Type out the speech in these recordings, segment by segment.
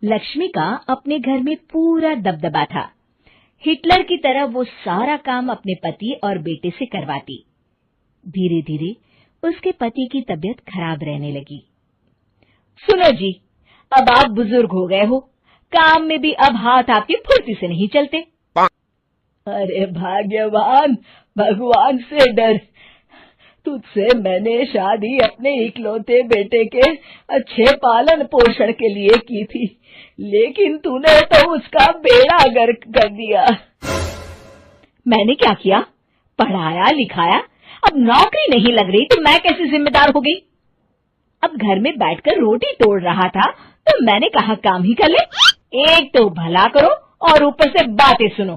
लक्ष्मी का अपने घर में पूरा दबदबा था। हिटलर की तरह वो सारा काम अपने पति और बेटे से करवाती। धीरे धीरे उसके पति की तबीयत खराब रहने लगी। सुनो जी, अब आप बुजुर्ग हो गए हो, काम में भी अब हाथ आपके फुर्ती से नहीं चलते। अरे भाग्यवान, भगवान से डर। तुझसे मैंने शादी अपने इकलौते बेटे के अच्छे पालन पोषण के लिए की थी, लेकिन तूने तो उसका बेड़ा गर्क कर दिया। मैंने क्या किया? पढ़ाया लिखाया, अब नौकरी नहीं लग रही तो मैं कैसे जिम्मेदार हो गई? अब घर में बैठकर रोटी तोड़ रहा था तो मैंने कहा काम ही कर ले। एक तो भला करो और ऊपर से बातें सुनो।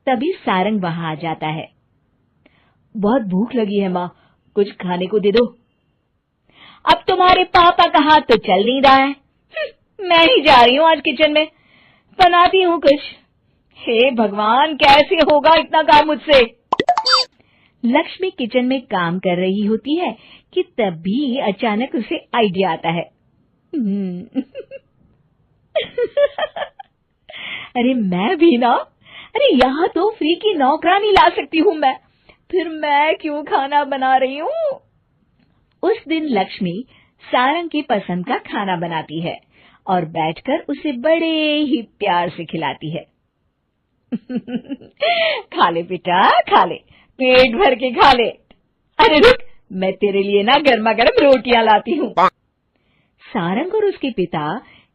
तभी सारंग वहां आ जाता है। बहुत भूख लगी है माँ, कुछ खाने को दे दो। अब तुम्हारे पापा का हाथ तो चल नहीं रहा है। मैं ही जा रही हूँ आज किचन में, बनाती हूँ कुछ। हे भगवान, कैसे होगा इतना काम मुझसे? लक्ष्मी किचन में काम कर रही होती है कि तभी अचानक उसे आइडिया आता है। अरे मैं भी ना, अरे यहाँ तो फ्री की नौकरानी ला सकती हूँ मैं, फिर मैं क्यों खाना बना रही हूँ? उस दिन लक्ष्मी सारंग की पसंद का खाना बनाती है और बैठकर उसे बड़े ही प्यार से खिलाती है। खा ले बेटा, खा ले, पेट भर के खा ले। अरे रुक, मैं तेरे लिए ना गर्मा गर्म रोटियां लाती हूँ। सारंग और उसके पिता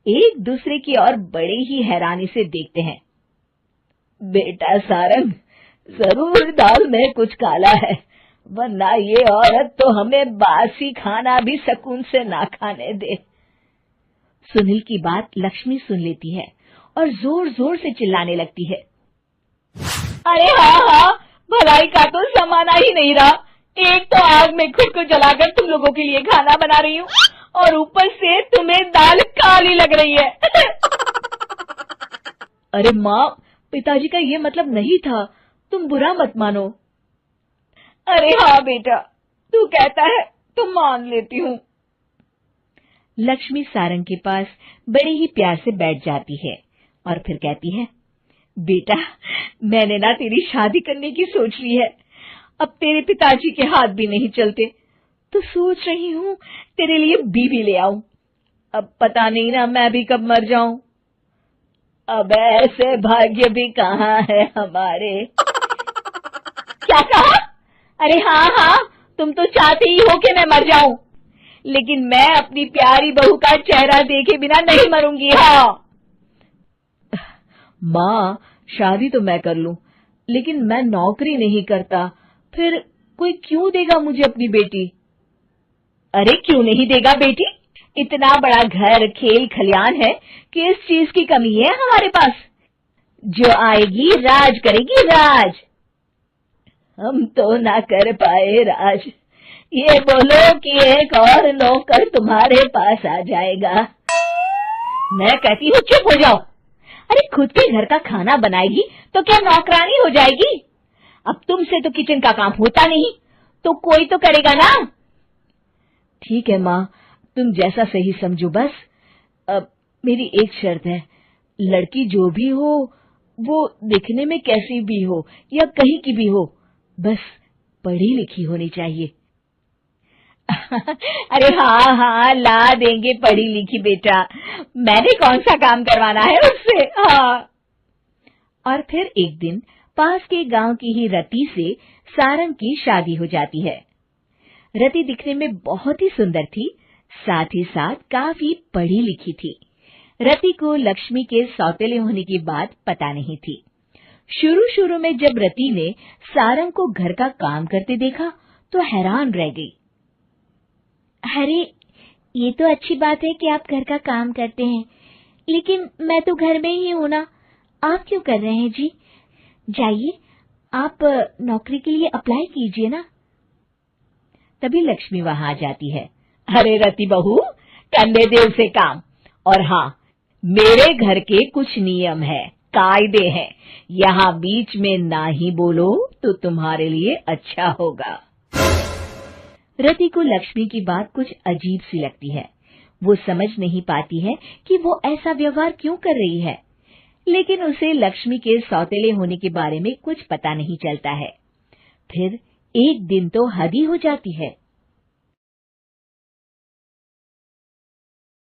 एक दूसरे की ओर बड़े ही हैरानी से देखते हैं। बेटा सारंग, जरूर दाल में कुछ काला है, वरना ये औरत तो हमें बासी खाना भी सुकून से ना खाने दे। सुनील की बात लक्ष्मी सुन लेती है और जोर जोर से चिल्लाने लगती है। अरे हाँ, भलाई का तो जमाना ही नहीं रहा। एक तो आग में खुद को जलाकर तुम लोगों के लिए खाना बना रही हूँ और ऊपर से तुम्हें दाल काली लग रही है। अरे माँ, पिताजी का ये मतलब नहीं था, तुम बुरा मत मानो। अरे हाँ बेटा, तू कहता है तो मान लेती हूँ। लक्ष्मी सारंग के पास बड़े ही प्यार से बैठ जाती है और फिर कहती है, बेटा मैंने ना तेरी शादी करने की सोच ली है। अब तेरे पिताजी के हाथ भी नहीं चलते, तो सोच रही हूँ तेरे लिए बीवी ले आऊं। अब पता नहीं ना मैं भी कब मर जाऊं। अब ऐसे भाग्य भी कहाँ है हमारे। क्या कहा? अरे हाँ, तुम तो चाहते ही हो कि मैं मर जाऊं, लेकिन मैं अपनी प्यारी बहू का चेहरा देखे बिना नहीं मरूंगी। हाँ माँ, शादी तो मैं कर लूं, लेकिन मैं नौकरी नहीं करता, फिर कोई क्यों देगा मुझे अपनी बेटी? अरे क्यों नहीं देगा बेटी? इतना बड़ा घर, खेल खलियान है, किस चीज की कमी है हमारे पास? जो आएगी राज करेगी, राज। हम तो ना कर पाए राज, ये बोलो कि एक और नौकर तुम्हारे पास आ जाएगा। मैं कहती हूँ चुप हो जाओ। अरे खुद के घर का खाना बनाएगी तो क्या नौकरानी हो जाएगी? अब तुमसे तो किचन का काम होता नहीं, तो कोई तो करेगा ना। ठीक है माँ, तुम जैसा सही समझो बस। अब मेरी एक शर्त है, लड़की जो भी हो वो दिखने में कैसी भी हो या कहीं की भी हो, बस पढ़ी लिखी होनी चाहिए। अरे हाँ, ला देंगे पढ़ी लिखी बेटा, मैंने कौन सा काम करवाना है उससे। हाँ। और फिर एक दिन पास के गांव की ही रति से सारंग की शादी हो जाती है। रति दिखने में बहुत ही सुंदर थी, साथ ही साथ काफी पढ़ी लिखी थी। रति को लक्ष्मी के सौतेले होने की बात पता नहीं थी। शुरू में जब रति ने सारंग को घर का काम करते देखा तो हैरान रह गई। अरे ये तो अच्छी बात है कि आप घर का काम करते हैं, लेकिन मैं तो घर में ही हूं ना, आप क्यों कर रहे हैं जी? जाइए आप नौकरी के लिए अप्लाई कीजिए ना। तभी लक्ष्मी वहां आ जाती है। अरे रति बहू, करने दे उसे काम। और हाँ, मेरे घर के कुछ नियम है, कायदे हैं, यहाँ बीच में ना ही बोलो तो तुम्हारे लिए अच्छा होगा। रति को लक्ष्मी की बात कुछ अजीब सी लगती है। वो समझ नहीं पाती है कि वो ऐसा व्यवहार क्यों कर रही है, लेकिन उसे लक्ष्मी के सौतेले होने के बारे में कुछ पता नहीं चलता है। फिर एक दिन तो हद ही हो जाती है।